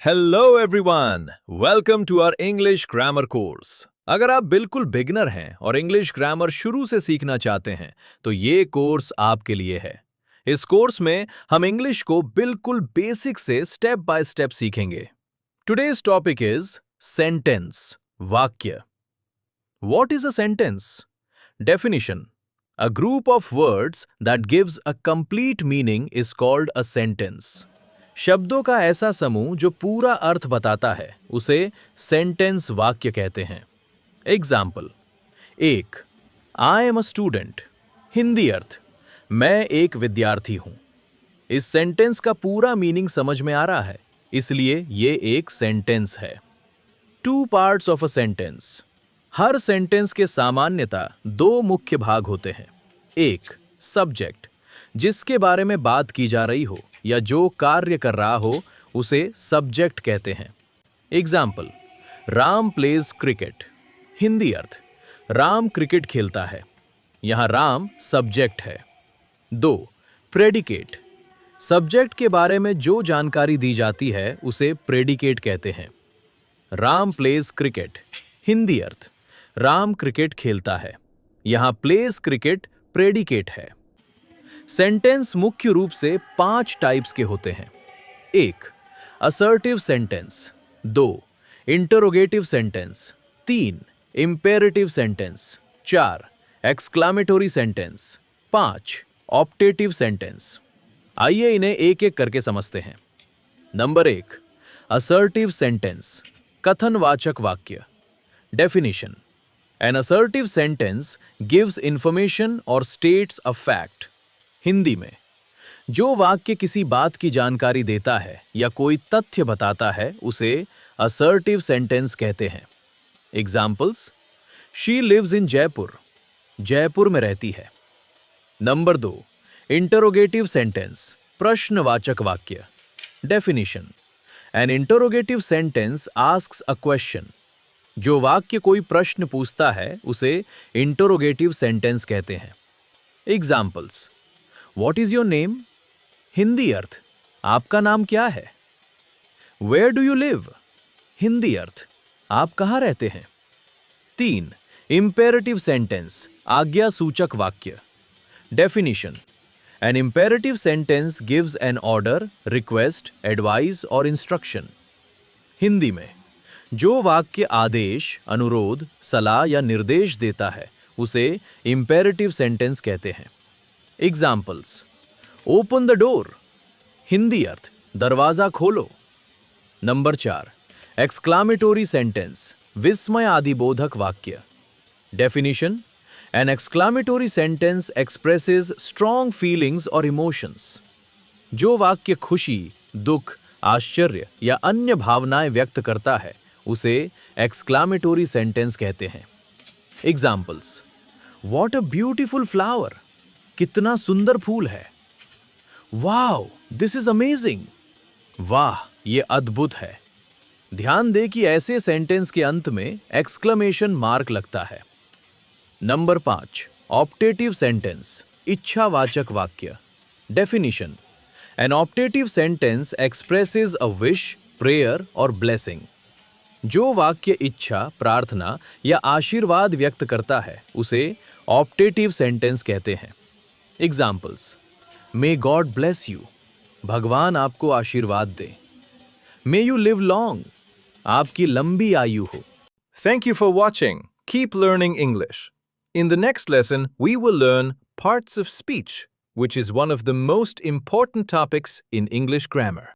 Hello everyone, welcome to our English grammar course. अगर आप बिल्कुल बिगनर हैं और इंग्लिश ग्रामर शुरू से सीखना चाहते हैं तो ये कोर्स आपके लिए है। इस कोर्स में हम इंग्लिश को बिल्कुल बेसिक से स्टेप बाय स्टेप सीखेंगे। टुडेज टॉपिक इज सेंटेंस, वाक्य। What is a sentence? Definition: a group of words that gives a complete meaning is called a sentence. शब्दों का ऐसा समूह जो पूरा अर्थ बताता है उसे सेंटेंस, वाक्य कहते हैं। एग्जाम्पल: एक, I am a student. Hindi अर्थ: मैं एक विद्यार्थी हूं। इस सेंटेंस का पूरा मीनिंग समझ में आ रहा है, इसलिए ये एक सेंटेंस है। Two parts of a sentence: her sentence के सामान्यतः दो मुख्य भाग होते हैं। एक, सब्जेक्ट, जिसके बारे में बात की जा रही हो या जो कार्य कर रहा हो उसे सब्जेक्ट कहते हैं। Example: Ram plays cricket. Hindi अर्थ: राम क्रिकेट खेलता है। यहाँ राम सब्जेक्ट है। दो, प्रेडिकेट, सब्जेक्ट के बारे में जो जानकारी दी जाती है उसे प्रेडिकेट कहते हैं। Ram plays cricket. हिंदी अर्थ: राम क्रिकेट खेलता है। यहाँ प्लेज क्रिकेट प्रेडिकेट है। सेंटेंस मुख्य रूप से 5 टाइप्स के होते हैं। एक, असर्टिव सेंटेंस। दो, इंटरोगेटिव सेंटेंस। तीन, इंपेरेटिव सेंटेंस। चार, एक्सक्लामेटोरी सेंटेंस। पांच, ऑप्टेटिव सेंटेंस। आइए इन्हें एक एक करके समझते हैं। नंबर एक, असर्टिव सेंटेंस, कथनवाचक वाक्य। Definition: an assertive sentence gives information और स्टेट्स अ फैक्ट। हिंदी में, जो वाक्य किसी बात की जानकारी देता है या कोई तथ्य बताता है उसे असर्टिव सेंटेंस कहते हैं। Examples: she lives in Jaipur. Jaipur में रहती है। नंबर दो, इंटरोगेटिव सेंटेंस, प्रश्नवाचक वाक्य। Definition: an interrogative sentence asks a question. जो वाक्य कोई प्रश्न पूछता है उसे इंटरोगेटिव सेंटेंस कहते हैं। Examples: What is your name? Hindi अर्थ: आपका नाम क्या है। Where do you live? Hindi अर्थ: आप कहाँ रहते हैं। तीन, इंपेरेटिव सेंटेंस, आज्ञा सूचक वाक्य। Definition: an imperative sentence gives an order, request, advice और इंस्ट्रक्शन। हिंदी में, जो वाक्य आदेश, अनुरोध, सलाह या निर्देश देता है उसे इंपेरेटिव सेंटेंस कहते हैं। Examples: open the door. Hindi अर्थ: दरवाजा खोलो। नंबर चार, एक्सक्लामेटोरी सेंटेंस, विस्मय आदिबोधक वाक्य। Definition: an exclamatory sentence expresses strong feelings और इमोशंस। जो वाक्य खुशी, दुख, आश्चर्य या अन्य भावनाएं व्यक्त करता है उसे एक्सक्लामेटोरी सेंटेंस कहते हैं। Examples: what a beautiful flower. कितना सुंदर फूल है। Wow, this is amazing. वाह, ये अद्भुत है। ध्यान दें कि ऐसे सेंटेंस के अंत में एक्सक्लेमेशन मार्क लगता है। नंबर 5, ऑप्टेटिव सेंटेंस, इच्छावाचक वाक्य। Definition: an optative sentence expresses a wish, prayer और ब्लेसिंग। जो वाक्य इच्छा, प्रार्थना या आशीर्वाद व्यक्त करता है उसे ऑप्टेटिव सेंटेंस कहते हैं। Examples: may God bless you. भगवान आपको आशीर्वाद दे। May you live long. आपकी लंबी आयु हो। Thank you for watching. Keep learning English. In the next lesson, we will learn parts of speech, which is one of the most important topics in English grammar.